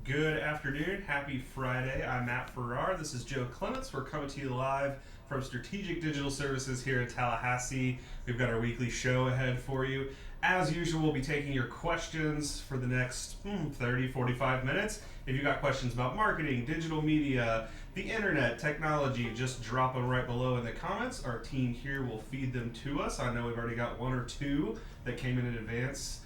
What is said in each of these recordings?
Good afternoon. Happy Friday. I'm Matt Farrar. This is Joe Clements. We're coming to you live from Strategic Digital Services here in Tallahassee. We've got our weekly show ahead for you. As usual, we'll be taking your questions for the next 30, 45 minutes. If you've got questions about marketing, digital media, the internet, technology, just drop them right below in the comments. Our team here will feed them to us. I know we've already got one or two that came in advance.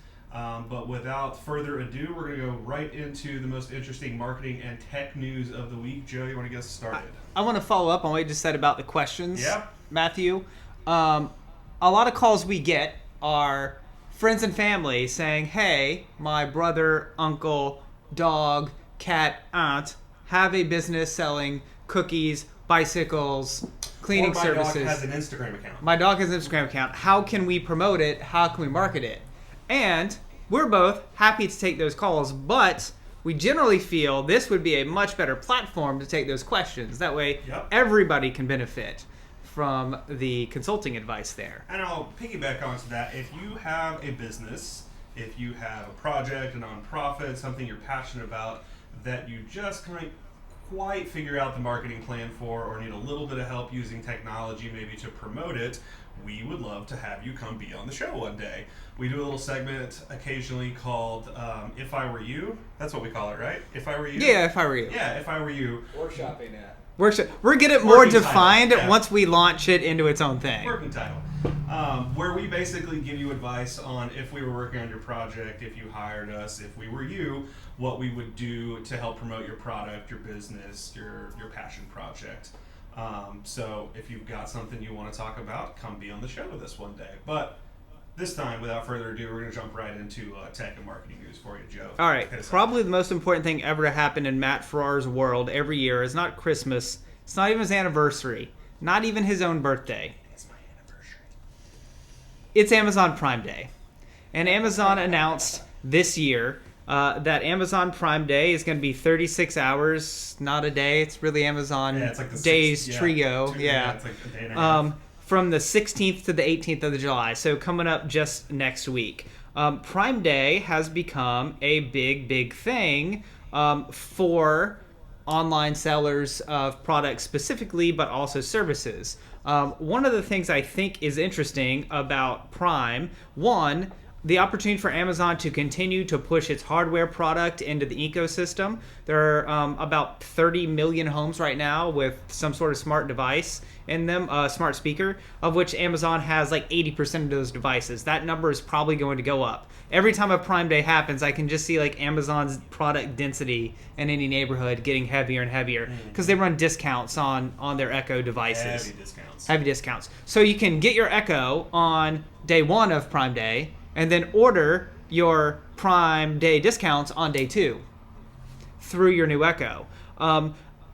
But without further ado, we're going to go right into the most interesting marketing and tech news of the week. Joe, you want to get us started? I want to follow up on what you just said about the questions, Yeah. Matthew. A lot of calls we get are friends and family saying, hey, my brother, uncle, dog, cat, aunt have a business selling cookies, bicycles, cleaning services. My dog has an Instagram account. My dog has an Instagram account. How can we promote it? How can we market it? And we're both happy to take those calls, but we generally feel this would be a much better platform to take those questions. That way, everybody can benefit from the consulting advice there. And I'll piggyback onto that. If you have a business, if you have a project, a nonprofit, something you're passionate about that you just can't quite figure out the marketing plan for or need a little bit of help using technology maybe to promote it, we would love to have you come be on the show one day. We do a little segment occasionally called If I Were You. That's what we call it, right? If I Were You? Yeah, If I Were You. Yeah, If I Were You. Workshopping that. We're get it more Working defined title, yeah. once we launch it into its own thing. Working title. Where we basically give you advice on if we were working on your project, if you hired us, if we were you, what we would do to help promote your product, your business, your passion project. So if you've got something you want to talk about, come be on the show with us one day. But this time, without further ado, we're going to jump right into tech and marketing news for you, Joe. All right. Probably the most important thing ever to happen in Matt Farrar's world every year is not Christmas. It's not even his anniversary. Not even his own birthday. It's my anniversary. It's Amazon Prime Day. And Amazon announced this year that Amazon Prime Day is going to be 36 hours, not a day. It's really Amazon it's like the days trio. trio. It's like a day and a half. From the 16th to the 18th of July, so coming up just next week. Prime Day has become a big thing for online sellers of products specifically, but also services. One of the things I think is interesting about Prime, one, the opportunity for Amazon to continue to push its hardware product into the ecosystem. There are about 30 million homes right now with some sort of smart device in them, smart speaker, of which Amazon has like 80% of those devices. That number is probably going to go up. Every time a Prime Day happens, I can just see like Amazon's product density in any neighborhood getting heavier and heavier because they run discounts on their Echo devices. Heavy discounts. So you can get your Echo on day one of Prime Day and then order your Prime Day discounts on day two through your new Echo.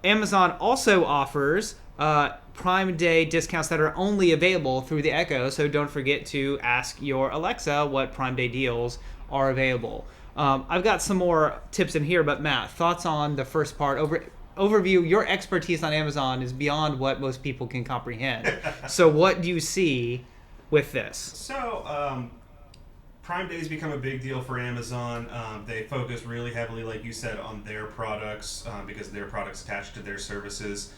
Amazon also offers Prime Day discounts that are only available through the Echo, so don't forget to ask your Alexa what Prime Day deals are available. I've got some more tips in here, but Matt, thoughts on the first part? Overview, your expertise on Amazon is beyond what most people can comprehend. So what do you see with this? So, Prime Day's become a big deal for Amazon. They focus really heavily, like you said, on their products because their products attached to their services.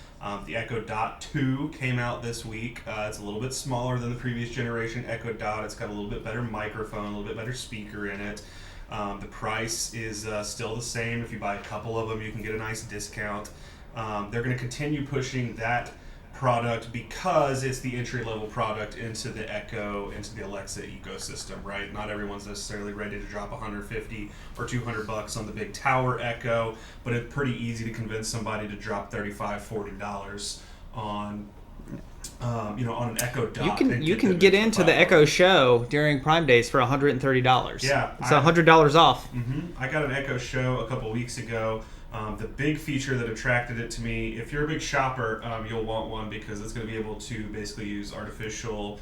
The Echo Dot 2 came out this week. It's a little bit smaller than the previous generation Echo Dot. It's got a little bit better microphone, a little bit better speaker in it. The price is still the same. If you buy a couple of them, you can get a nice discount. They're going to continue pushing that product because it's the entry-level product into the Echo, into the Alexa ecosystem, right? Not everyone's necessarily ready to drop $150 or $200 on the big tower Echo, but it's pretty easy to convince somebody to drop $35, $40 on on an Echo Dot. You can get into the Echo Show during Prime Days for $130. Yeah, it's $100 off. I got an Echo Show a couple weeks ago. The big feature that attracted it to me, if you're a big shopper, you'll want one because it's going to be able to basically use artificial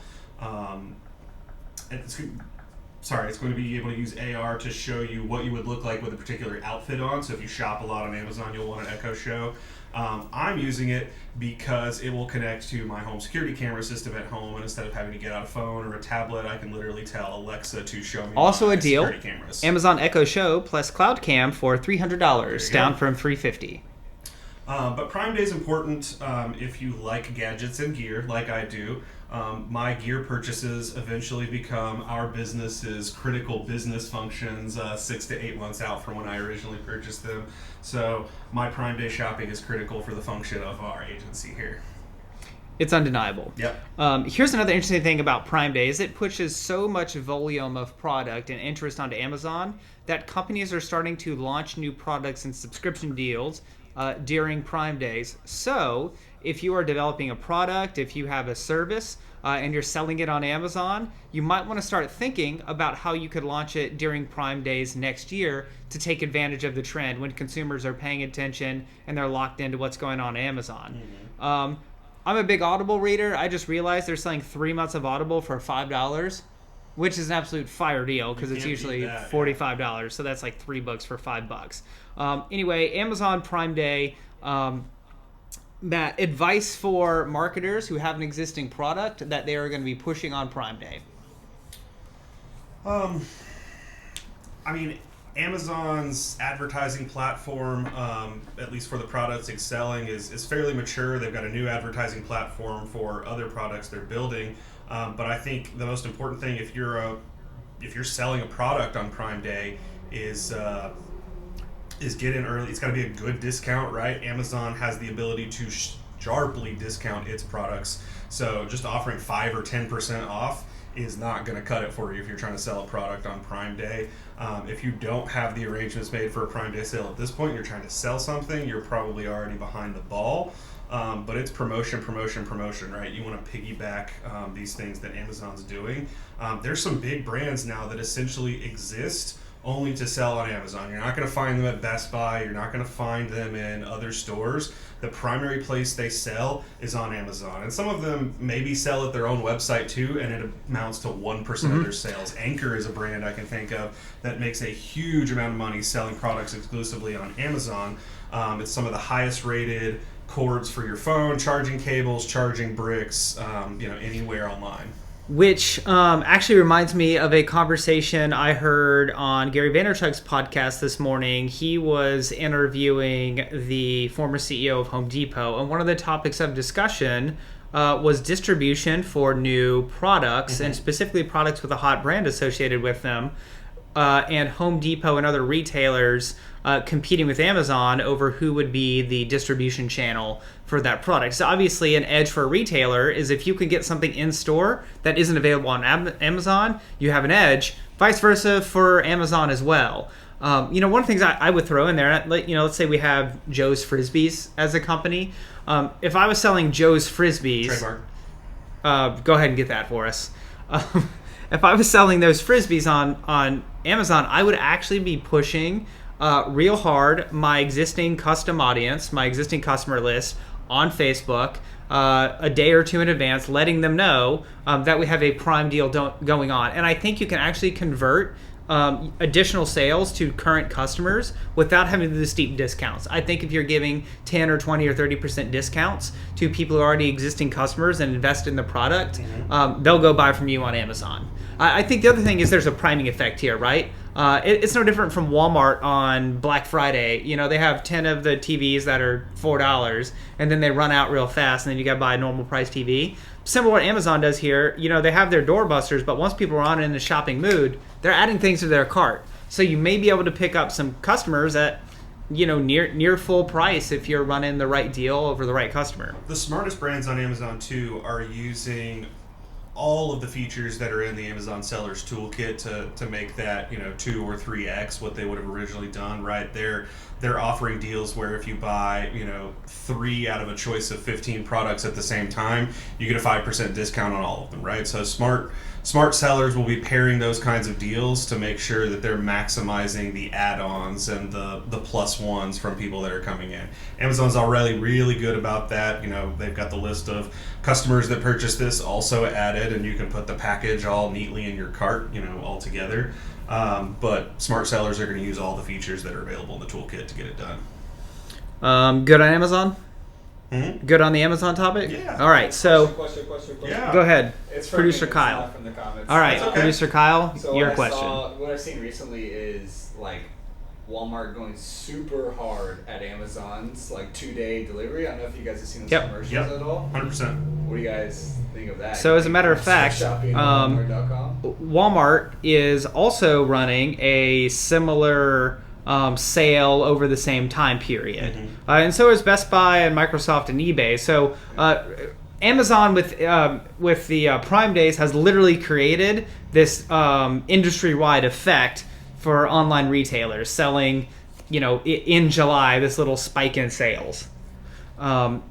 It's going to be able to use AR to show you what you would look like with a particular outfit on. So if you shop a lot on Amazon, you'll want an Echo Show. I'm using it because it will connect to my home security camera system at home, and instead of having to get out a phone or a tablet, I can literally tell Alexa to show me also my a deal. security cameras. Amazon Echo Show plus Cloud Cam for $300, down from $350. But Prime Day is important if you like gadgets and gear, like I do. My gear purchases eventually become our business's critical business functions 6 to 8 months out from when I originally purchased them. So my Prime Day shopping is critical for the function of our agency here. It's undeniable. Yep. Here's another interesting thing about Prime Day is it pushes so much volume of product and interest onto Amazon that companies are starting to launch new products and subscription deals during Prime Days. So if you are developing a product, if you have a service, and you're selling it on Amazon, you might want to start thinking about how you could launch it during Prime Days next year to take advantage of the trend when consumers are paying attention and they're locked into what's going on Amazon. Mm-hmm. I'm a big Audible reader. I just realized they're selling 3 months of Audible for $5, which is an absolute fire deal because it's usually $45. So that's like $3 for $5. Anyway, Amazon Prime Day. Matt, advice for marketers who have an existing product that they are going to be pushing on Prime Day. I mean, Amazon's advertising platform, at least for the products it's selling, is fairly mature. They've got a new advertising platform for other products they're building. But I think the most important thing if you're selling a product on Prime Day is get in early. It's got to be a good discount, right? Amazon has the ability to sharply discount its products. So just offering 5 or 10% off is not going to cut it for you if you're trying to sell a product on Prime Day. If you don't have the arrangements made for a Prime Day sale at this point, you're trying to sell something, you're probably already behind the ball. But it's promotion, right? You want to piggyback these things that Amazon's doing. There's some big brands now that essentially exist only to sell on Amazon. You're not going to find them at Best Buy. You're not going to find them in other stores. The primary place they sell is on Amazon. And some of them maybe sell at their own website too, and it amounts to 1% of their sales. Anchor is a brand I can think of that makes a huge amount of money selling products exclusively on Amazon. It's some of the highest rated cords for your phone, charging cables, charging bricks, anywhere online. Which actually reminds me of a conversation I heard on Gary Vaynerchuk's podcast this morning. He was interviewing the former CEO of Home Depot, and one of the topics of discussion was distribution for new products, and specifically products with a hot brand associated with them, and Home Depot and other retailers competing with Amazon over who would be the distribution channel for that product. So obviously an edge for a retailer is if you can get something in store that isn't available on Amazon, you have an edge. Vice versa for Amazon as well. One of the things I would throw in there, let's say we have Joe's Frisbees as a company. If I was selling Joe's Frisbees... Trademark. Go ahead and get that for us. If I was selling those Frisbees on Amazon, I would actually be pushing real hard my existing custom audience, my existing customer list on Facebook a day or two in advance, letting them know that we have a Prime deal going on. And I think you can actually convert additional sales to current customers without having the steep discounts. I think if you're giving 10 or 20 or 30% discounts to people who are already existing customers and invest in the product, they'll go buy from you on Amazon. I think the other thing is there's a priming effect here, right? It's no different from Walmart on Black Friday. They have 10 of the TVs that are $4, and then they run out real fast, and then you got to buy a normal price TV. Similar to what Amazon does here, they have their doorbusters, but once people are on in the shopping mood, they're adding things to their cart. So you may be able to pick up some customers at near full price if you're running the right deal over the right customer. The smartest brands on Amazon too are using all of the features that are in the Amazon Sellers Toolkit to make that 2 or 3x what they would have originally done. Right, they're offering deals where if you buy 3 out of a choice of 15 products at the same time, you get a 5% discount on all of them. Right, so smart sellers will be pairing those kinds of deals to make sure that they're maximizing the add-ons and the plus ones from people that are coming in. Amazon's already really good about that. They've got the list of customers that purchase this also added. it, and you can put the package all neatly in your cart, all together. But smart sellers are going to use all the features that are available in the toolkit to get it done. Good on Amazon? Mm-hmm. Good on the Amazon topic? Yeah. All right, so Question. Yeah. go ahead. It's from Producer me, it's Kyle. not from the comments. All right, That's okay. Producer Kyle, So your what question. What I've seen recently is like Walmart going super hard at Amazon's like 2-day delivery. I don't know if you guys have seen those Yep. commercials Yep. at all. 100%. What do you guys think of that? So as a matter of fact, shopping on Walmart.com. Walmart is also running a similar sale over the same time period. Mm-hmm. And so is Best Buy and Microsoft and eBay. So Amazon with the Prime Days has literally created this industry-wide effect for online retailers selling, in July, this little spike in sales. I'm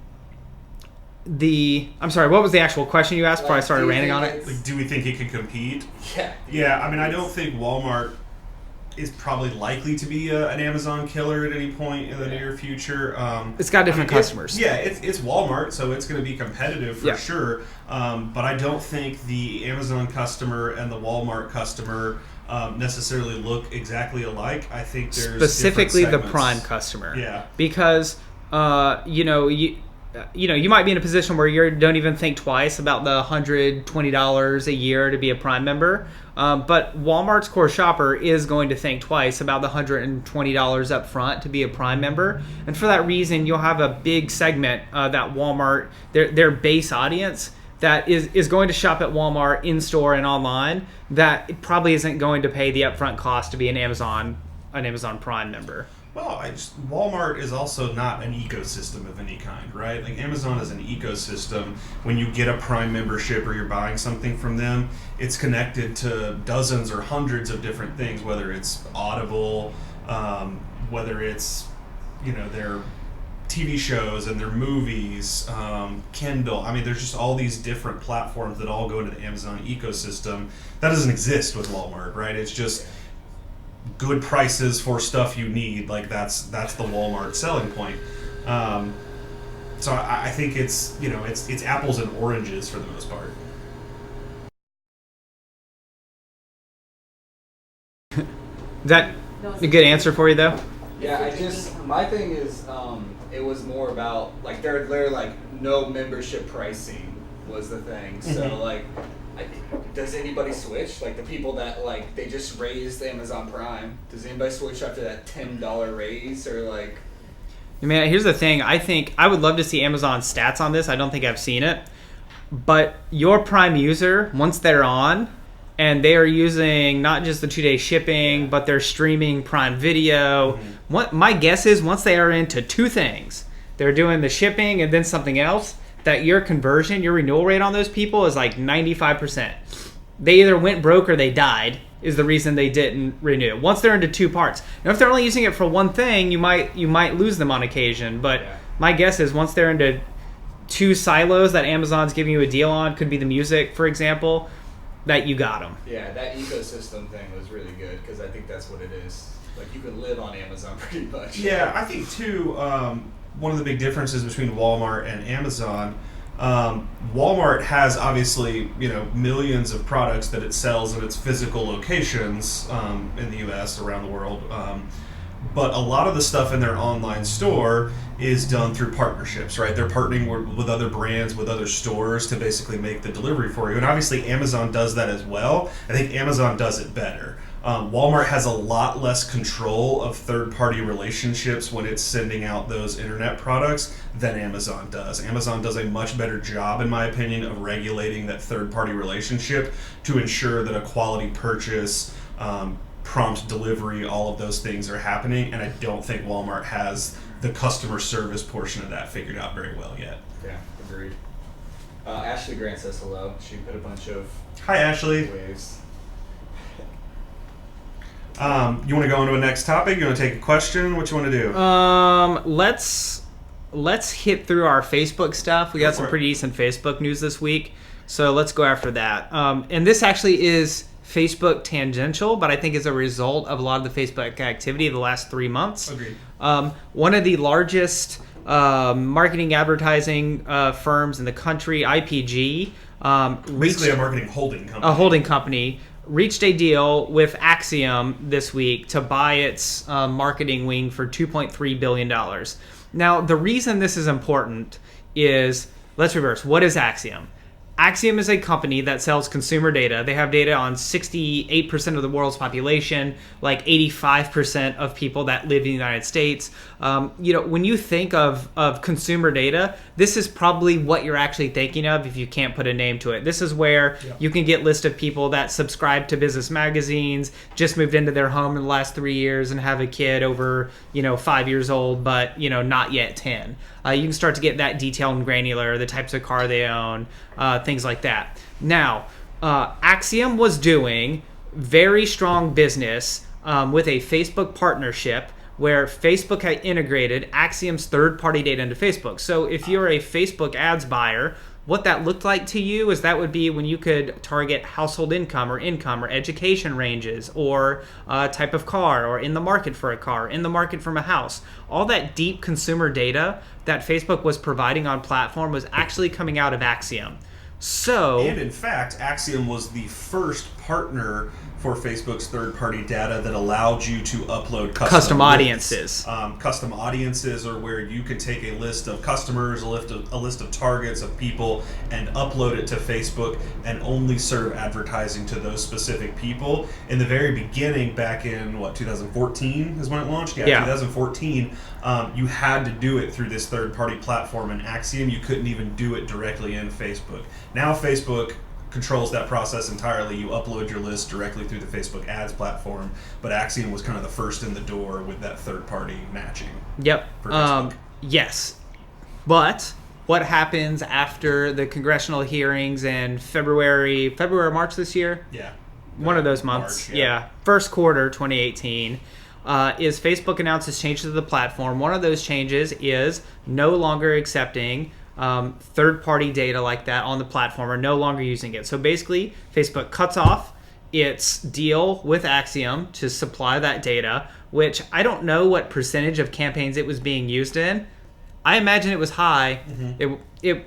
sorry, what was the actual question you asked before I started do you ranting think on it? it's- Like, do we think it can compete? Yeah. Yeah, I mean, I don't think Walmart is probably likely to be an Amazon killer at any point in the near future. It's got different customers. It's Walmart, so it's going to be competitive for Yeah. sure. But I don't think the Amazon customer and the Walmart customer necessarily look exactly alike. I think there's Specifically the different Prime segments. customer. Yeah. Because you might be in a position where you don't even think twice about the $120 a year to be a Prime member. But Walmart's core shopper is going to think twice about the $120 up front to be a Prime member. And for that reason, you'll have a big segment that Walmart, their base audience, that is going to shop at Walmart in store and online, that probably isn't going to pay the upfront cost to be an Amazon Prime member. Well, Walmart is also not an ecosystem of any kind, right? Like Amazon is an ecosystem. When you get a Prime membership or you're buying something from them, it's connected to dozens or hundreds of different things, whether it's Audible, whether it's, their TV shows and their movies, Kindle. I mean, there's just all these different platforms that all go into the Amazon ecosystem. That doesn't exist with Walmart, right? It's just good prices for stuff you need. Like that's the Walmart selling point. So I think it's it's apples and oranges for the most part. Is that a good answer for you, though? Yeah, my thing is, it was more about, like, they're like, no membership pricing was the thing. So, like, does anybody switch? Like, the people that, like, they just raised Amazon Prime, does anybody switch after that $10 raise, or, like... Man, here's the thing. I think I would love to see Amazon stats on this. I don't think I've seen it. But your Prime user, once they're on, and they are using not just the 2-day shipping, but they're streaming Prime Video. My guess is once they are into two things, they're doing the shipping and then something else, that your conversion, your renewal rate on those people is like 95%. They either went broke or they died is the reason they didn't renew. Once they're into two parts. Now, if they're only using it for one thing, you might lose them on occasion. But my guess is once they're into two silos that Amazon's giving you a deal on, could be the music, for example, that you got them. Yeah, that ecosystem thing was really good, because I think that's what it is. Like, you can live on Amazon pretty much. Yeah, I think too, one of the big differences between Walmart and Amazon, Walmart has obviously, millions of products that it sells at its physical locations in the US, around the world. But a lot of the stuff in their online store is done through partnerships, right? They're partnering with other brands, with other stores to basically make the delivery for you. And obviously Amazon does that as well. I think Amazon does it better. Walmart has a lot less control of third-party relationships when it's sending out those internet products than Amazon does. Amazon does a much better job, in my opinion, of regulating that third-party relationship to ensure that a quality purchase, prompt delivery, all of those things are happening. And I don't think Walmart has the customer service portion of that figured out very well yet. Yeah, agreed. Ashley Grant says hello. She put a bunch of Hi, Ashley. waves. You want to go into a next topic? You want to take a question? What you want to do? Let's hit through our Facebook stuff. We got some for it. pretty decent Facebook news this week, so let's go after that. And this actually is Facebook tangential, but I think is a result of a lot of the Facebook activity of the last 3 months. Agreed. One of the largest marketing advertising firms in the country, IPG, Basically, a marketing holding company. A holding company reached a deal with Axiom this week to buy its marketing wing for $2.3 billion. Now, the reason this is important is, let's reverse. What is Axiom? Axiom is a company that sells consumer data. They have data on 68% of the world's population, like 85% of people that live in the United States. When you think of consumer data, this is probably what you're actually thinking of if you can't put a name to it. This is where you can get lists of people that subscribe to business magazines, just moved into their home in the last 3 years and have a kid over, 5 years old, but, not yet 10. You can start to get that detailed and granular, the types of car they own, things like that. Now, Axiom was doing very strong business with a Facebook partnership where Facebook had integrated Axiom's third-party data into Facebook. So if you're a Facebook ads buyer, what that looked like to you is that would be when you could target household income or education ranges or type of car or in the market for a car, in the market from a house. All that deep consumer data that Facebook was providing on platform was actually coming out of Axiom. And in fact, Axiom was the first partner for Facebook's third-party data that allowed you to upload custom audiences. Custom audiences are where you can take a list of customers, a list of targets of people, and upload it to Facebook and only serve advertising to those specific people. In the very beginning, back in 2014 is when it launched. Yeah. 2014. You had to do it through this third-party platform in Axiom. You couldn't even do it directly in Facebook. Now Facebook controls that process entirely. You upload your list directly through the Facebook ads platform, but Axiom was kind of the first in the door with that third-party matching. Yep. For Facebook. Yes. But what happens after the congressional hearings in February, March this year? Yeah. One of those months. March, yeah. First quarter 2018. Is Facebook announces changes to the platform. One of those changes is no longer accepting third-party data like that on the platform, or no longer using it. So basically, Facebook cuts off its deal with Axiom to supply that data, which I don't know what percentage of campaigns it was being used in. I imagine it was high. Mm-hmm. It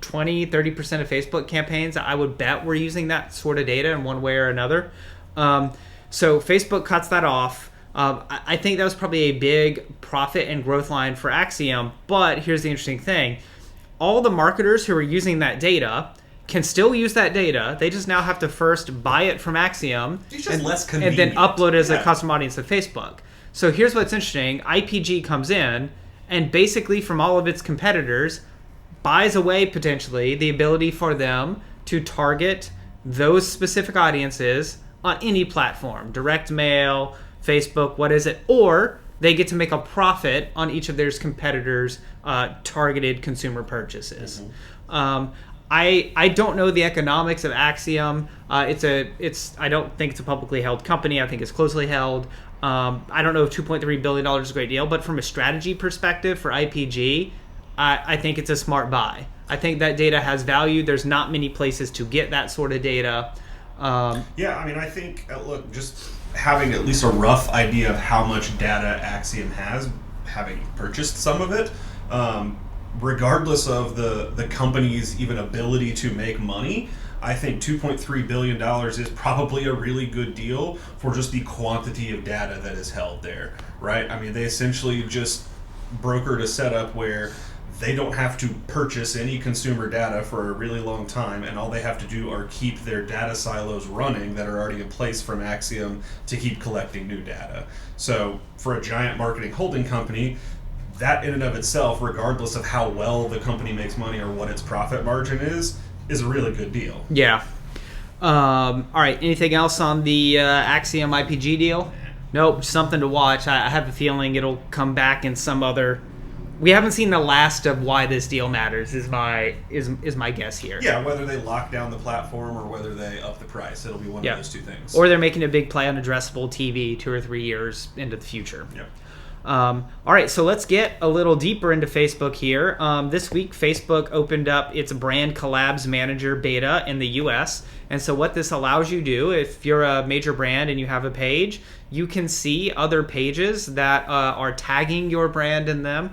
20, 30% of Facebook campaigns, I would bet, were using that sort of data in one way or another. So Facebook cuts that off. I think that was probably a big profit and growth line for Axiom. But here's the interesting thing. All the marketers who are using that data can still use that data. They just now have to first buy it from Axiom and then upload it as a custom audience to Facebook. So here's what's interesting. IPG comes in and basically from all of its competitors buys away potentially the ability for them to target those specific audiences on any platform, direct mail, Facebook, what is it? Or they get to make a profit on each of their competitors' targeted consumer purchases. Mm-hmm. I don't know the economics of Axiom. I don't think it's a publicly held company. I think it's closely held. I don't know if $2.3 billion is a great deal, but from a strategy perspective for IPG, I think it's a smart buy. I think that data has value. There's not many places to get that sort of data. I think, look, just having at least a rough idea of how much data Axiom has, having purchased some of it, regardless of the company's even ability to make money, I think $2.3 billion is probably a really good deal for just the quantity of data that is held there, right? I mean, they essentially just brokered a setup where they don't have to purchase any consumer data for a really long time, and all they have to do are keep their data silos running that are already in place from Axiom to keep collecting new data. So for a giant marketing holding company, that in and of itself, regardless of how well the company makes money or what its profit margin is a really good deal. Yeah. All right, anything else on the Axiom IPG deal? Nope, something to watch. I have a feeling it'll come back in some other... We haven't seen the last of why this deal matters is my guess here. Yeah, whether they lock down the platform or whether they up the price. It'll be one of those two things. Or they're making a big play on addressable TV 2 or 3 years into the future. Yep. All right, so let's get a little deeper into Facebook here. This week, Facebook opened up its Brand Collabs Manager beta in the US. And so what this allows you to do, if you're a major brand and you have a page, you can see other pages that are tagging your brand in them,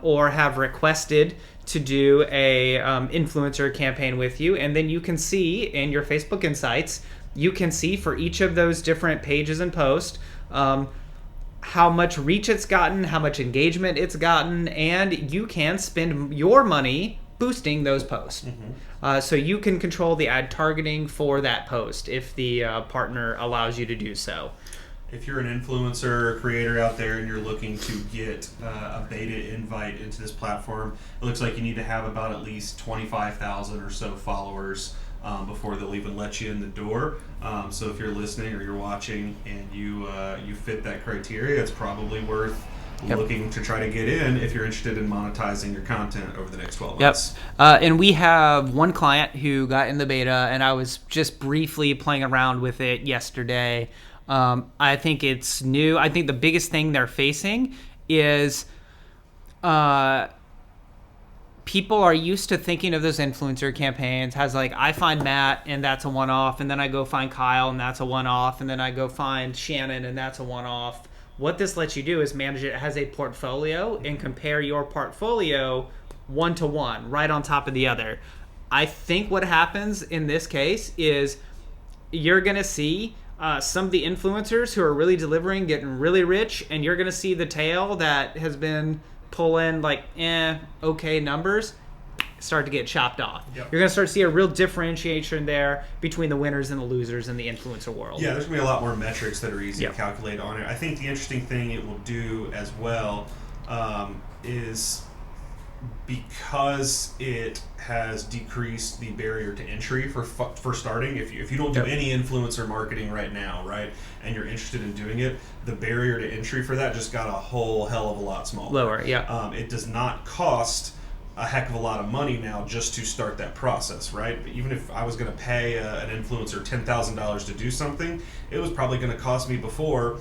or have requested to do a influencer campaign with you. And then you can see in your Facebook Insights, you can see for each of those different pages and posts, how much reach it's gotten, how much engagement it's gotten, and you can spend your money boosting those posts. So you can control the ad targeting for that post if the partner allows you to do so. If you're an influencer or creator out there and you're looking to get a beta invite into this platform, it looks like you need to have about at least 25,000 or so followers before they'll even let you in the door. So if you're listening or you're watching and you fit that criteria, it's probably worth looking to try to get in if you're interested in monetizing your content over the next 12 months. And we have one client who got in the beta, and I was just briefly playing around with it yesterday. I think it's new. I think the biggest thing they're facing is people are used to thinking of those influencer campaigns as like, I find Matt and that's a one-off, and then I go find Kyle and that's a one-off, and then I go find Shannon and that's a one-off. What this lets you do is manage it as a portfolio and compare your portfolio one-to-one, right on top of the other. I think what happens in this case is you're going to see some of the influencers who are really delivering getting really rich, and you're going to see the tail that has been pulling like okay numbers start to get chopped off. You're going to start to see a real differentiation there between the winners and the losers in the influencer world. Yeah, there's going to be a lot more metrics that are easy to calculate on it. I think the interesting thing it will do as well is because it has decreased the barrier to entry for starting. If you don't do any influencer marketing right now, right, and you're interested in doing it, the barrier to entry for that just got a whole hell of a lot smaller. Lower, it does not cost a heck of a lot of money now just to start that process, right? But even if I was going to pay an influencer $10,000 to do something, it was probably going to cost me before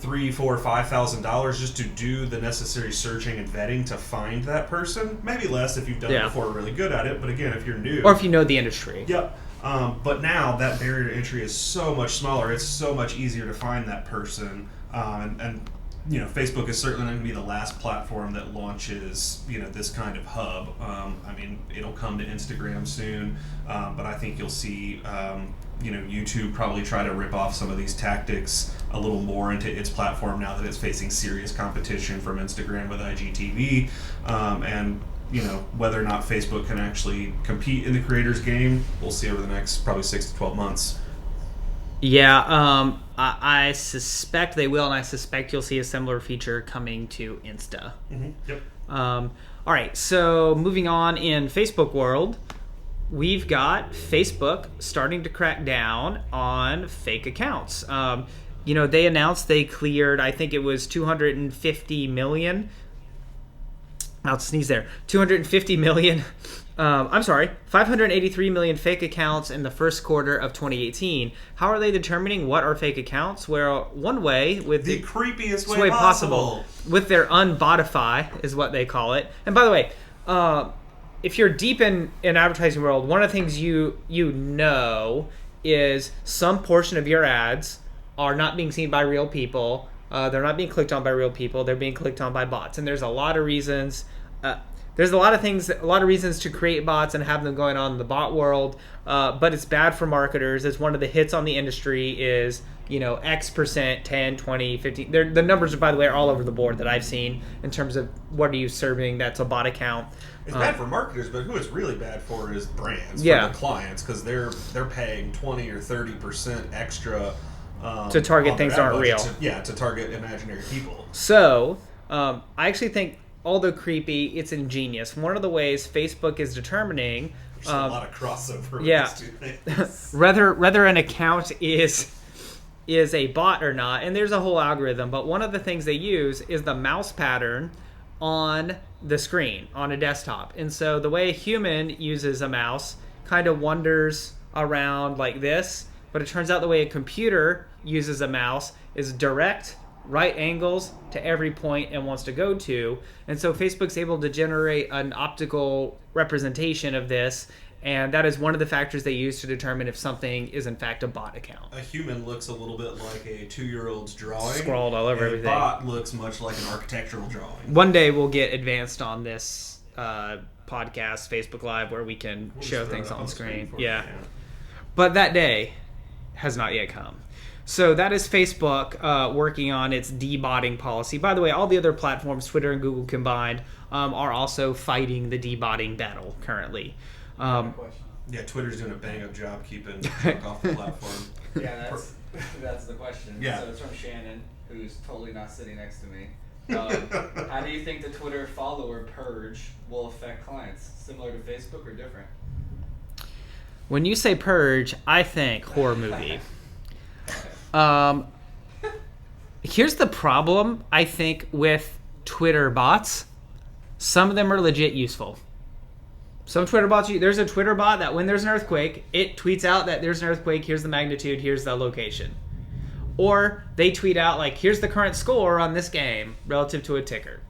$3,000, $4,000, $5,000 just to do the necessary searching and vetting to find that person. Maybe less if you've done it before, really good at it. But again, if you're new, or if you know the industry. But now that barrier to entry is so much smaller. It's so much easier to find that person, and you know, Facebook is certainly not going to be the last platform that launches, you know, this kind of hub. I mean, it'll come to Instagram soon, but I think you'll see, you know, YouTube probably try to rip off some of these tactics a little more into its platform now that it's facing serious competition from Instagram with IGTV, and you know, whether or not Facebook can actually compete in the creators game, we'll see over the next probably 6 to 12 months. Yeah, I suspect they will, and I suspect you'll see a similar feature coming to Insta. All right, so moving on in Facebook world, we've got Facebook starting to crack down on fake accounts. You know, they announced they cleared, I think it was 250 million. I'll sneeze there. 250 million. 583 million fake accounts in the first quarter of 2018. How are they determining what are fake accounts? Well, one way, with the creepiest way possible, with their unbotify is what they call it. And by the way, if you're deep in advertising world, one of the things you know is some portion of your ads are not being seen by real people. They're not being clicked on by real people. They're being clicked on by bots. And there's a lot of reasons. There's a lot of reasons to create bots and have them going on in the bot world. But it's bad for marketers. It's one of the hits on the industry is, you know, X%, 10, 20, 50. The numbers, by the way, are all over the board that I've seen in terms of what are you serving that's a bot account. It's bad for marketers, but who it's really bad for is brands, for the clients, because they're paying 20 or 30% extra to target things that aren't real. To target imaginary people. So, I actually think, although creepy, it's ingenious. One of the ways Facebook is determining... There's a lot of crossover with these two things. whether an account is a bot or not, and there's a whole algorithm, but one of the things they use is the mouse pattern on the screen, on a desktop. And so the way a human uses a mouse kind of wanders around like this, but it turns out the way a computer uses a mouse is direct right angles to every point it wants to go to. And so Facebook's able to generate an optical representation of this, and that is one of the factors they use to determine if something is in fact a bot account. A human looks a little bit like a 2-year-old's drawing. Scrawled all over everything. A bot looks much like an architectural drawing. One day we'll get advanced on this podcast, Facebook Live, where we can show things on screen. Yeah. But that day has not yet come. So that is Facebook working on its debotting policy. By the way, all the other platforms, Twitter and Google combined, are also fighting the debotting battle currently. Yeah, Twitter's doing a bang-up job keeping junk off the platform. Yeah, that's the question. Yeah. So it's from Shannon, who's totally not sitting next to me. How do you think the Twitter follower purge will affect clients? Similar to Facebook or different? When you say purge, I think horror movie. Here's the problem, I think, with Twitter bots. Some of them are legit useful. Some Twitter bots, there's a Twitter bot that when there's an earthquake, it tweets out that there's an earthquake, here's the magnitude, here's the location. Or they tweet out, like, here's the current score on this game relative to a ticker.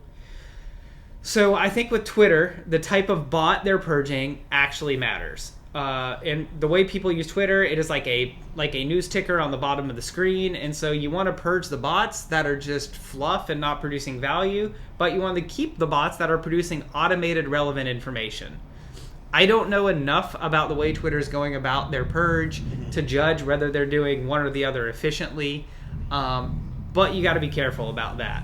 So I think with Twitter, the type of bot they're purging actually matters. And the way people use Twitter, it is like a news ticker on the bottom of the screen. And so you want to purge the bots that are just fluff and not producing value, but you want to keep the bots that are producing automated relevant information. I don't know enough about the way Twitter's going about their purge to judge whether they're doing one or the other efficiently, but you got to be careful about that.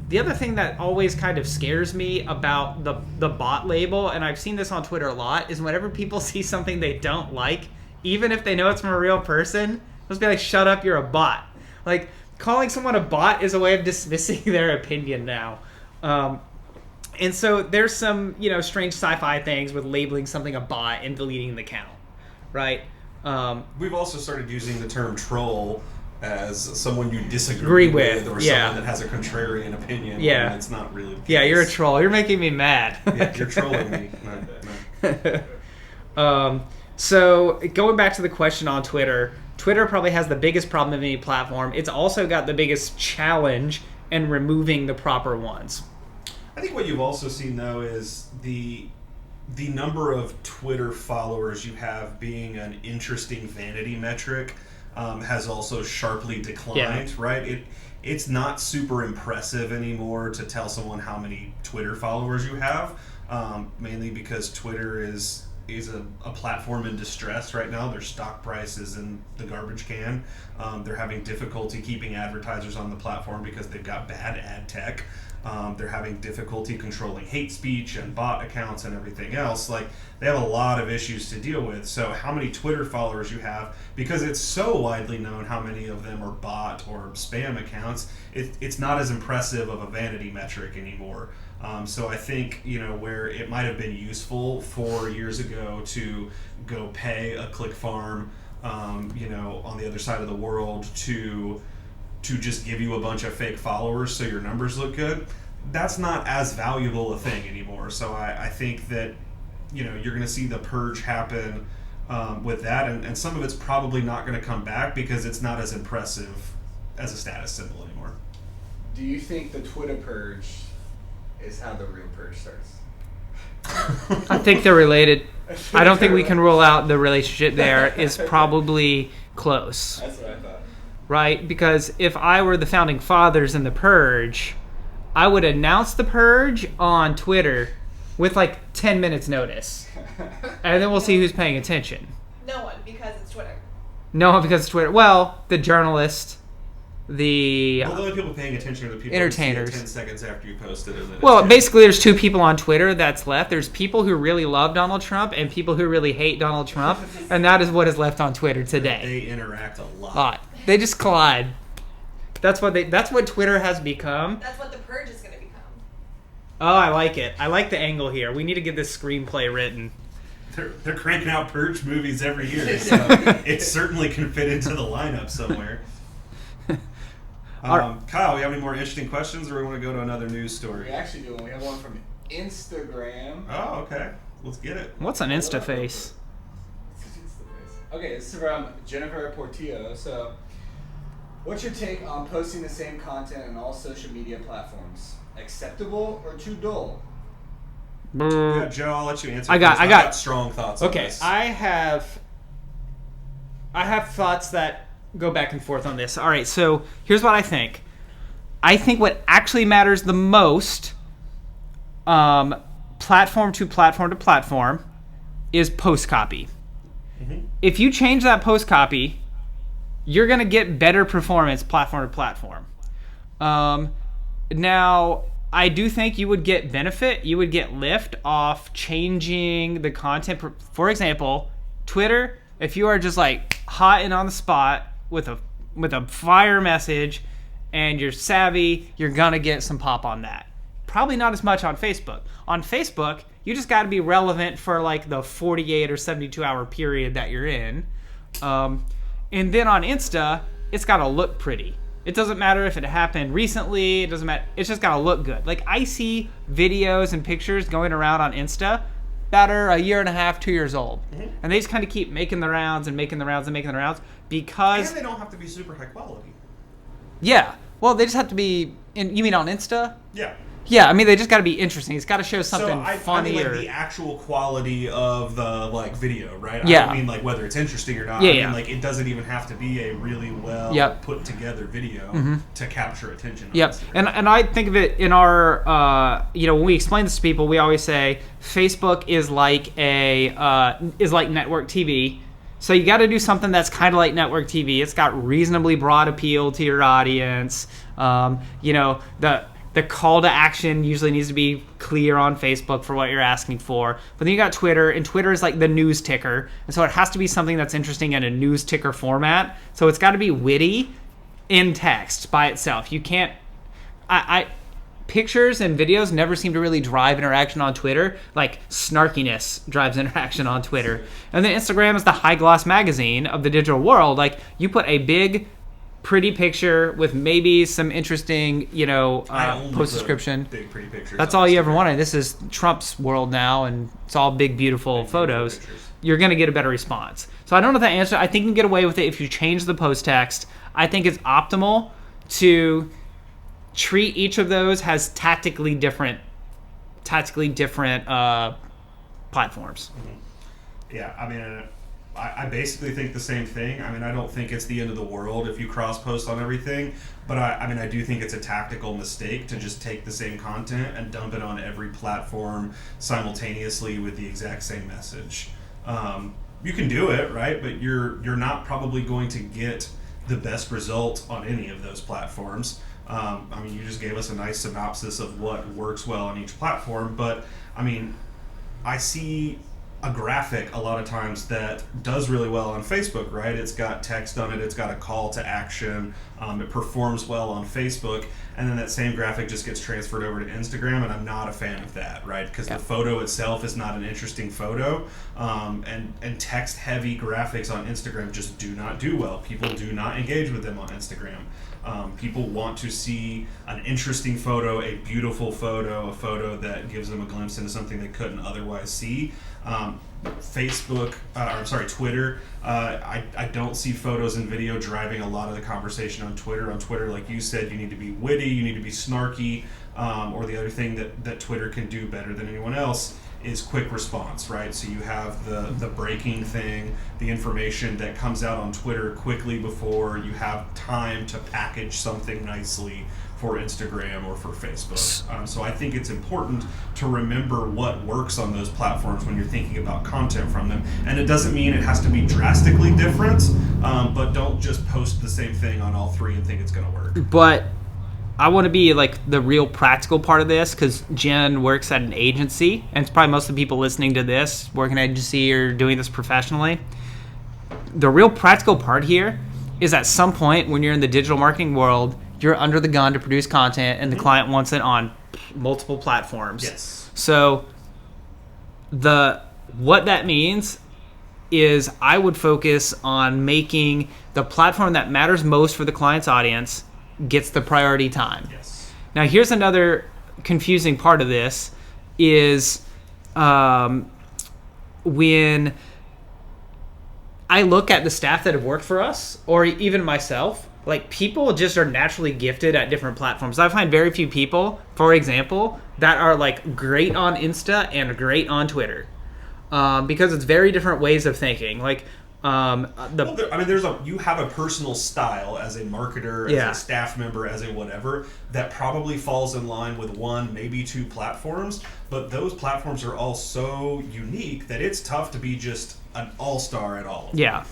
The other thing that always kind of scares me about the bot label, and I've seen this on Twitter a lot, is whenever people see something they don't like, even if they know it's from a real person, they'll just be like, shut up, you're a bot. Like, calling someone a bot is a way of dismissing their opinion now. And so there's some, strange sci-fi things with labeling something a bot and deleting the account, right? We've also started using the term troll as someone you disagree with, or someone that has a contrarian opinion. Yeah. And it's not really the case. Yeah, you're a troll. You're making me mad. Yeah, you're trolling me. No. So going back to the question on Twitter, Twitter probably has the biggest problem of any platform. It's also got the biggest challenge in removing the proper ones. I think what you've also seen, though, is the number of Twitter followers you have being an interesting vanity metric has also sharply declined, right? It's not super impressive anymore to tell someone how many Twitter followers you have, mainly because Twitter is a platform in distress right now. Their stock price is in the garbage can. They're having difficulty keeping advertisers on the platform because they've got bad ad tech. They're having difficulty controlling hate speech and bot accounts and everything else. Like, they have a lot of issues to deal with. So how many Twitter followers you have, because it's so widely known how many of them are bot or spam accounts, it's not as impressive of a vanity metric anymore. So I think, where it might have been useful 4 years ago to go pay a click farm, on the other side of the world to just give you a bunch of fake followers so your numbers look good, that's not as valuable a thing anymore. So I think that, you're going to see the purge happen with that, and some of it's probably not going to come back because it's not as impressive as a status symbol anymore. Do you think the Twitter purge is how the real purge starts? I think they're related. I don't think we can rule out the relationship there. Is probably close. That's what I thought. Right? Because if I were the founding fathers in the purge, I would announce the purge on Twitter with 10 minutes notice. And then we'll see who's paying attention. No one, because it's Twitter. No one, because it's Twitter. Well, the journalist, the only people paying attention are the people entertainers. who see it 10 seconds after you posted it. Well, basically, there's two people on Twitter that's left. There's people who really love Donald Trump and people who really hate Donald Trump. And that is what is left on Twitter today. They interact a lot. They just collide. That's what Twitter has become. That's what the purge is going to become. Oh, I like it. I like the angle here. We need to get this screenplay written. They're cranking out purge movies every year, so it certainly can fit into the lineup somewhere. Kyle, we have any more interesting questions, or we want to go to another news story? We actually do. We have one from Instagram. Oh, okay. Let's get it. What's an Instaface? Okay, this is from Jennifer Portillo. So, What's your take on posting the same content on all social media platforms? Acceptable or too dull? Yeah, Joe, I'll let you answer. I got strong thoughts. On Okay, this. I have thoughts that go back and forth on this. All right, so here's what I think. I think what actually matters the most, platform to platform to platform, is post copy. If you change that post copy, you're going to get better performance platform to platform. Now, I do think you would get benefit, you would get lift off changing the content. For example, Twitter, if you are just like hot and on the spot with a fire message and you're savvy, you're going to get some pop on that. Probably not as much on Facebook. On Facebook, you just got to be relevant for like the 48 or 72 hour period that you're in. And then on Insta, it's got to look pretty. It doesn't matter if it happened recently. It doesn't matter. It's just got to look good. Like, I see videos and pictures going around on Insta that are a year and a half, 2 years old. And they just kind of keep making the rounds and making the rounds and making the rounds because... And they don't have to be super high quality. Yeah. Well, they just have to be... You mean on Insta? Yeah. Yeah, I mean, they just got to be interesting. It's got to show something funny. I mean, or... like the actual quality of the like video, right? Yeah. I don't mean like whether it's interesting or not. Yeah, I mean, yeah. like it doesn't even have to be a really well Yep. put together video to capture attention. Yep, Honestly. and I think of it in our, when we explain this to people, we always say Facebook is like network TV. So you got to do something that's kind of like network TV. It's got reasonably broad appeal to your audience. The call to action usually needs to be clear on Facebook for what you're asking for. But then you got Twitter, and Twitter is like the news ticker. And so it has to be something that's interesting in a news ticker format. So it's got to be witty in text by itself. You can't... Pictures and videos never seem to really drive interaction on Twitter. Like, snarkiness drives interaction on Twitter. And then Instagram is the high gloss magazine of the digital world. Like, you put a big... pretty picture with maybe some interesting, post description. Big pretty pictures. That's all you ever wanted. This is Trump's world now, and it's all big, beautiful photos. You're going to get a better response. So I don't know that answer. I think you can get away with it if you change the post text. I think it's optimal to treat each of those as tactically different platforms. Yeah, I mean, I basically think the same thing. I mean, I don't think it's the end of the world if you cross-post on everything, but I do think it's a tactical mistake to just take the same content and dump it on every platform simultaneously with the exact same message. You can do it, right? But you're not probably going to get the best result on any of those platforms. You just gave us a nice synopsis of what works well on each platform, but I see a graphic a lot of times that does really well on Facebook, right? It's got text on it, it's got a call to action, it performs well on Facebook, and then that same graphic just gets transferred over to Instagram, and I'm not a fan of that, right? Because the photo itself is not an interesting photo, and text-heavy graphics on Instagram just do not do well. People do not engage with them on Instagram. People want to see an interesting photo, a beautiful photo, a photo that gives them a glimpse into something they couldn't otherwise see. Twitter, I don't see photos and video driving a lot of the conversation on Twitter. On Twitter, like you said, you need to be witty, you need to be snarky, or the other thing that Twitter can do better than anyone else is quick response, right? So you have the breaking thing, the information that comes out on Twitter quickly before you have time to package something nicely for Instagram or for Facebook. So I think it's important to remember what works on those platforms when you're thinking about content from them. And it doesn't mean it has to be drastically different, but don't just post the same thing on all three and think it's going to work. But I want to be like the real practical part of this, because Jen works at an agency, and it's probably most of the people listening to this work in an agency or doing this professionally. The real practical part here is at some point when you're in the digital marketing world, you're under the gun to produce content, and the client wants it on multiple platforms. Yes. So what that means is I would focus on making the platform that matters most for the client's audience gets the priority time. Yes. Now, here's another confusing part of this is when I look at the staff that have worked for us, or even myself, like people just are naturally gifted at different platforms. I find very few people, for example, that are like great on Insta and great on Twitter, because it's very different ways of thinking. Like you have a personal style as a marketer, as a staff member, as a whatever, that probably falls in line with one, maybe two platforms, but those platforms are all so unique that it's tough to be just an all-star at all of them. Yeah.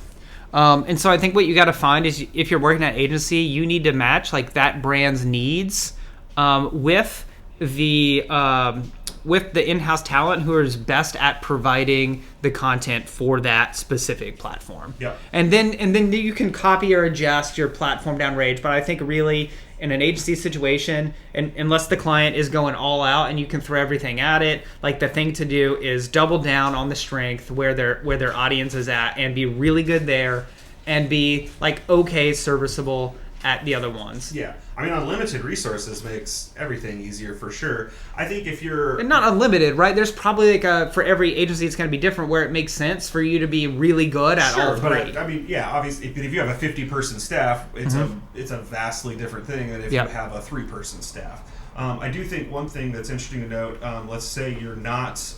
And so I think what you got to find is, if you're working at an agency, you need to match like that brand's needs with the in-house talent who is best at providing the content for that specific platform. Yep. And then you can copy or adjust your platform downrange. But I think really in an agency situation, and unless the client is going all out and you can throw everything at it, like the thing to do is double down on the strength where their audience is at and be really good there and be like okay serviceable at the other ones. Yeah. I mean, unlimited resources makes everything easier for sure. I think if you're... And not unlimited, right? There's probably like for every agency it's going to be different where it makes sense for you to be really good at all three. But I mean, yeah, obviously, if you have a 50-person staff, it's a vastly different thing than if you have a 3-person staff. I do think one thing that's interesting to note, let's say you're not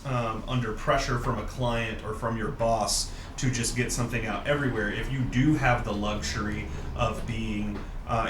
under pressure from a client or from your boss to just get something out everywhere. If you do have the luxury of being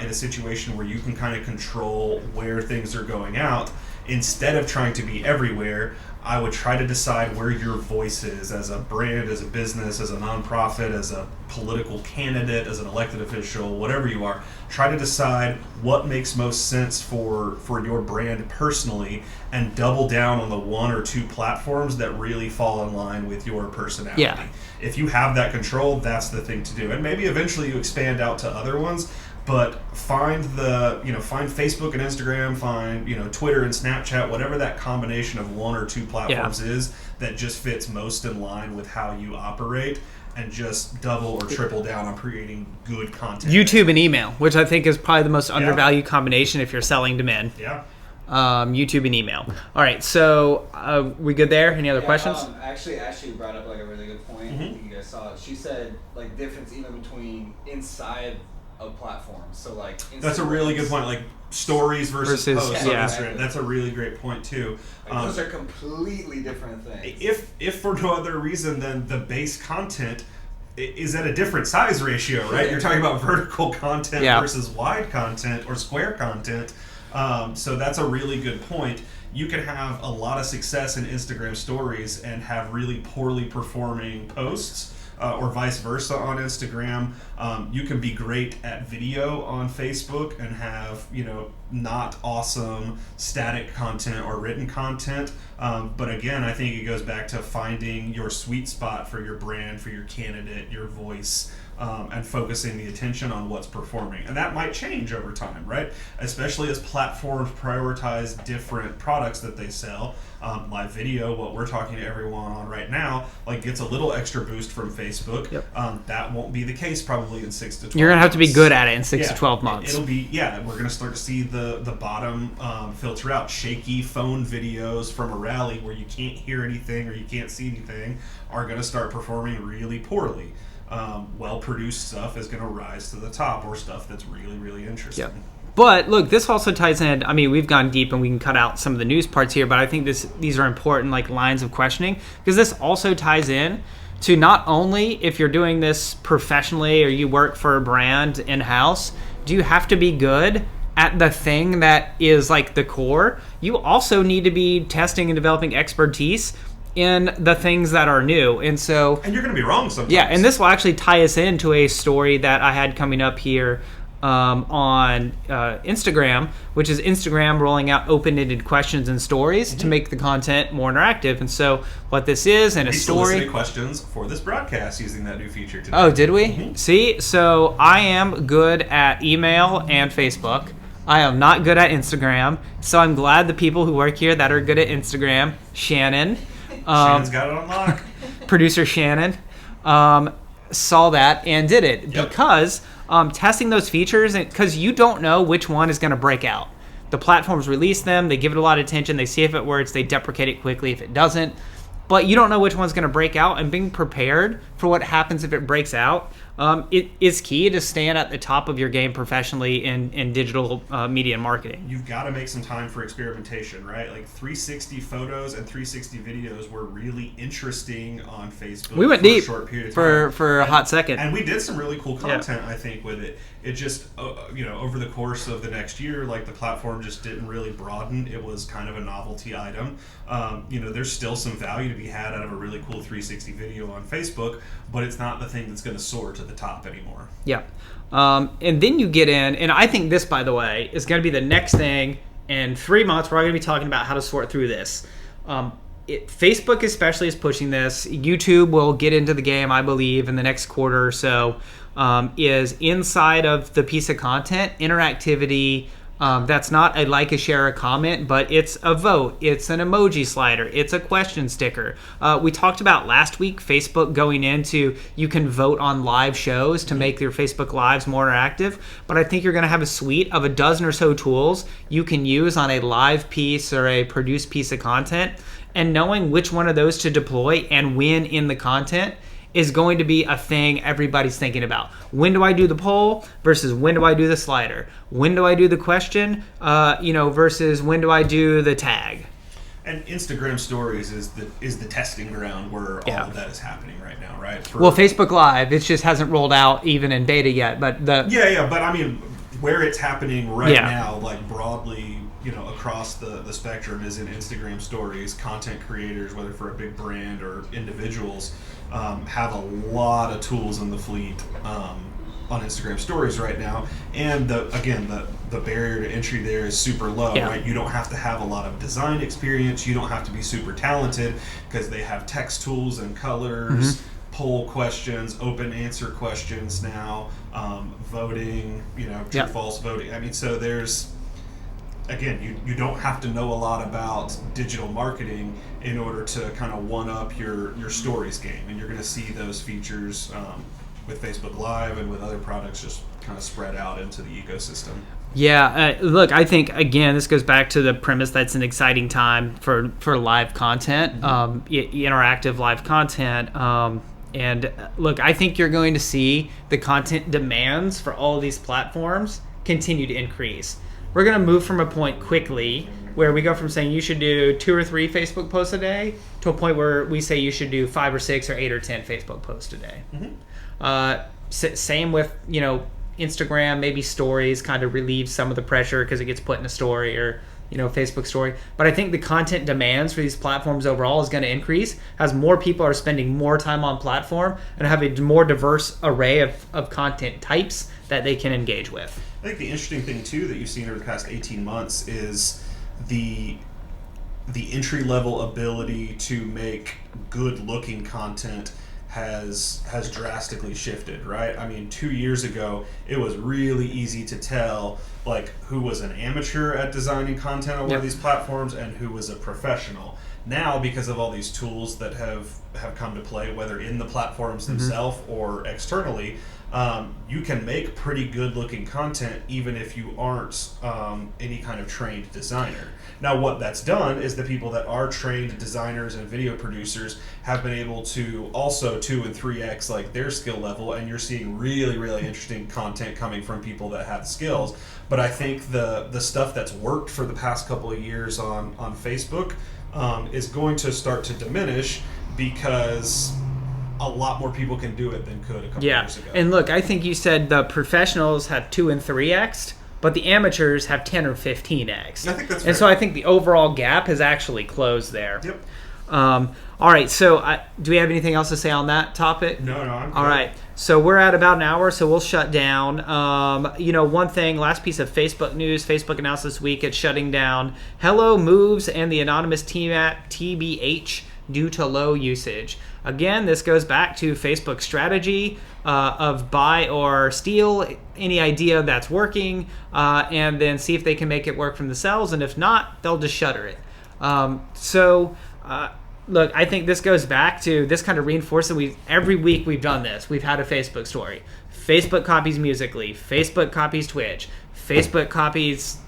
in a situation where you can kind of control where things are going out, instead of trying to be everywhere, I would try to decide where your voice is as a brand, as a business, as a nonprofit, as a political candidate, as an elected official, whatever you are. Try to decide what makes most sense for your brand personally and double down on the 1 or 2 platforms that really fall in line with your personality. Yeah. If you have that control, that's the thing to do. And maybe eventually you expand out to other ones. But find Facebook and Instagram, find Twitter and Snapchat, whatever that combination of 1 or 2 platforms is that just fits most in line with how you operate, and just double or triple down on creating good content. YouTube and email, which I think is probably the most undervalued combination if you're selling to men. Yeah. YouTube and email. All right, so we good there? Any other questions? Actually, Ashley brought up like a really good point. I think you guys saw it. She said like difference even between inside of platforms. So like that's a really good point. Like stories versus posts on Instagram. Exactly. That's a really great point too. Like, those are completely different things. If for no other reason than the base content is at a different size ratio, right? You're talking about vertical content versus wide content or square content. So that's a really good point. You can have a lot of success in Instagram stories and have really poorly performing posts. Or vice versa on Instagram. You can be great at video on Facebook and have, not awesome static content or written content. But again, I think it goes back to finding your sweet spot for your brand, for your candidate, your voice, and focusing the attention on what's performing. And that might change over time, right? Especially as platforms prioritize different products that they sell. Live video, what we're talking to everyone on right now, like gets a little extra boost from Facebook. Yep. That won't be the case probably in 6 to 12 You're going to have to be months. good at it in 6 to 12 months. It'll be, we're going to start to see the bottom filter out. Shaky phone videos from a rally where you can't hear anything or you can't see anything are going to start performing really poorly. Well-produced stuff is going to rise to the top, or stuff that's really, really interesting. Yep. But look, this also ties in. I mean, we've gone deep and we can cut out some of the news parts here, but I think these are important like lines of questioning, because this also ties in to not only if you're doing this professionally or you work for a brand in-house, do you have to be good at the thing that is like the core? You also need to be testing and developing expertise in the things that are new. And you're going to be wrong sometimes. Yeah, and this will actually tie us into a story that I had coming up here on Instagram, which is Instagram rolling out open-ended questions and stories to make the content more interactive. And so what this is, and a story... solicited questions for this broadcast using that new feature today. Oh, did we? See? So I am good at email and Facebook. I am not good at Instagram. So I'm glad the people who work here that are good at Instagram, Shannon... Shannon's got it on lock. Producer Shannon saw that and did it because testing those features, because you don't know which one is going to break out. The platforms release them, they give it a lot of attention, they see if it works, they deprecate it quickly if it doesn't. But you don't know which one's going to break out, and being prepared for what happens if it breaks out it is key to staying at the top of your game professionally in digital media and marketing. You've got to make some time for experimentation, right? Like 360 photos and 360 videos were really interesting on Facebook. We went for deep a short period of time. for a hot second. And we did some really cool content, I think, with it. It just, over the course of the next year, like the platform just didn't really broaden. It was kind of a novelty item. There's still some value to be had out of a really cool 360 video on Facebook, but it's not the thing that's going to soar to the top anymore. Yeah. And then you get in, and I think this, by the way, is going to be the next thing. In 3 months, we're going to be talking about how to sort through this. Facebook especially is pushing this. YouTube will get into the game, I believe, in the next quarter or so. Is inside of the piece of content, interactivity. That's not a like, a share, a comment, but it's a vote. It's an emoji slider. It's a question sticker. We talked about last week Facebook going into you can vote on live shows to make your Facebook Lives more interactive. But I think you're going to have a suite of a dozen or so tools you can use on a live piece or a produced piece of content. And knowing which one of those to deploy and when in the content is going to be a thing everybody's thinking about. When do I do the poll versus when do I do the slider? When do I do the question, versus when do I do the tag? And Instagram Stories is the testing ground where all of that is happening right now, right? Facebook Live, it just hasn't rolled out even in beta yet, but but I mean, where it's happening right now, like broadly, across the spectrum, is in Instagram Stories. Content creators, whether for a big brand or individuals, have a lot of tools in the fleet on Instagram Stories right now, and the barrier to entry there is super low, right? You don't have to have a lot of design experience. You don't have to be super talented because they have text tools and colors, poll questions, open answer questions now, voting, true false voting. I mean, so there's, again, you don't have to know a lot about digital marketing in order to kind of one up your stories game, and you're going to see those features with Facebook Live and with other products just kind of spread out into the ecosystem. Yeah, look, I think, again, this goes back to the premise that's an exciting time for live content, interactive live content. And look, I think you're going to see the content demands for all of these platforms continue to increase. We're going to move from a point quickly where we go from saying you should do 2 or 3 Facebook posts a day to a point where we say you should do 5 or 6 or 8 or 10 Facebook posts a day. Same with, Instagram, maybe stories kind of relieves some of the pressure because it gets put in a story or, Facebook story. But I think the content demands for these platforms overall is going to increase as more people are spending more time on platform and have a more diverse array of content types that they can engage with. I think the interesting thing, too, that you've seen over the past 18 months is the entry-level ability to make good-looking content has drastically shifted, right? I mean, 2 years ago, it was really easy to tell, like, who was an amateur at designing content on one of these platforms and who was a professional. Now, because of all these tools that have come to play, whether in the platforms themselves or externally, you can make pretty good-looking content even if you aren't any kind of trained designer. Now, what that's done is the people that are trained designers and video producers have been able to also 2 and 3x like their skill level, and you're seeing really, really interesting content coming from people that have skills. But I think the stuff that's worked for the past couple of years on Facebook is going to start to diminish because a lot more people can do it than could a couple years ago. And look, I think you said the professionals have 2 and 3x, but the amateurs have 10 or 15x. I think that's fair. And so I think the overall gap has actually closed there. Yep. All right, so do we have anything else to say on that topic? No, I'm good. All right, so we're at about an hour, so we'll shut down. One thing, last piece of Facebook news, Facebook announced this week it's shutting down Hello Moves and the anonymous team at TBH due to low usage. Again, this goes back to Facebook's strategy of buy or steal any idea that's working and then see if they can make it work for themselves, and if not, they'll just shutter it. Look, I think this goes back to, this kind of reinforces every week we've done this. We've had a Facebook story. Facebook copies Musical.ly. Facebook copies Twitch. Facebook copies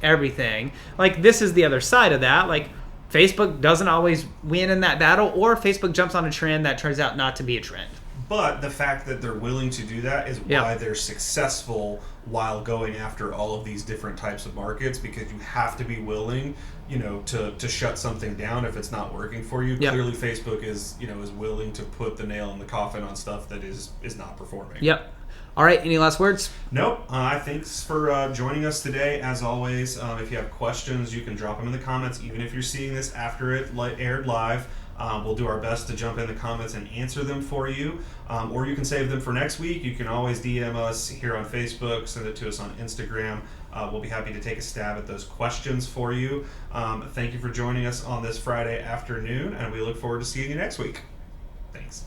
everything. Like, this is the other side of that. Like, Facebook doesn't always win in that battle, or Facebook jumps on a trend that turns out not to be a trend. But the fact that they're willing to do that is Yeah. why they're successful while going after all of these different types of markets, because you have to be willing, to shut something down if it's not working for you. Yep. Clearly Facebook is willing to put the nail in the coffin on stuff that is not performing. Yep. All right. Any last words? Nope. Thanks for joining us today. As always, if you have questions, you can drop them in the comments, even if you're seeing this after it aired live. We'll do our best to jump in the comments and answer them for you. Or you can save them for next week. You can always DM us here on Facebook, send it to us on Instagram. We'll be happy to take a stab at those questions for you. Thank you for joining us on this Friday afternoon, and we look forward to seeing you next week. Thanks.